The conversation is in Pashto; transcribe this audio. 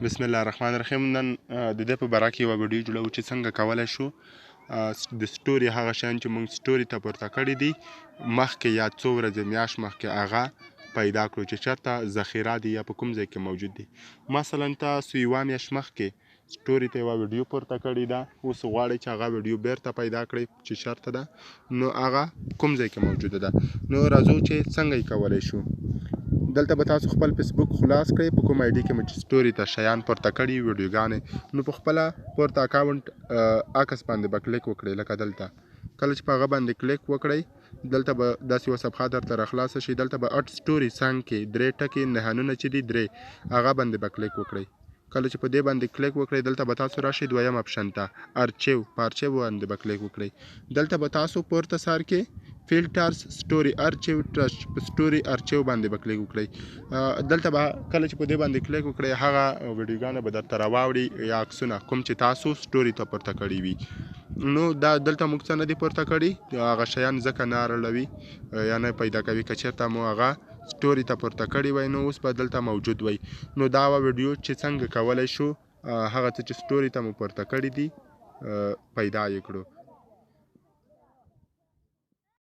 بسم الله الرحمن الرحیم. نن د دې په باره کې یوه ویډیو جوړوو چې څنګه کولی شو د سټوري هغه شیان چې موږ سټوري ته پورته کړي دي مخکې یا څو ورځې میاشت مخکې هغه پیدا کړو چې چېرته ذخیره دي یا په کوم ځای کې موجود دي. مثلا تاسو یوه میاشت مخکې سټوري ته یوه ویډیو پورته کړې ده، اوس غواړئ چې هغه ویډیو بیرته پیدا کړئ چې چېرته ده، نو هغه کوم ځای کې موجوده ده. نو راځو چې څنګه یې کولی شو. دلته به تاسو خپل فیسبوک خلاص کړئ، په کوم آی ډي کې مو چې سټوري ته شیان پورته کړي ویډیوګانې، نو په خپله پورته اکاونټ عکس باندې به کلیک وکړئ. لکه دلته کله چې په هغه باندې کلیک وکړئ، دلته به داسې یوه صفحه درته راخلاصه شي. دلته به اټ سټوري څنګ کې 3 ټکي نښانونه چې دي 3 هغه باندې به کلیک وکړئ. کله چې په دې باندې کلیک وکړئ، دلته به تاسو راشئ دویم اپشن ته ارچیو، په ارچیو باندې به کلیک وکړئ. دلته به تاسو پورته سر کې فیلټرز سټوري ارچیو ټرچ په سټوري ارچیو باندې به کلیک وکړئ. دلته به کله چې په دې باندې کلیک وکړئ، هغه ویډیوګانې به درته راواوړي یا عکسونه کوم چې تاسو سټوري ته پورته کړي وي. نو دا دلته موږ څه نه دي پورته کړي، هغه شیان ځکه نه اړولوي یا نه پیدا کوي. که چېرته مو هغه سټوري ته پورته کړي وای، نو اوس به دلته موجود وای. نو دا ویډیو چې څنګه کولی شو هغه څه چې سټوري ته مو پورته کړي دي پیدا یې کړو.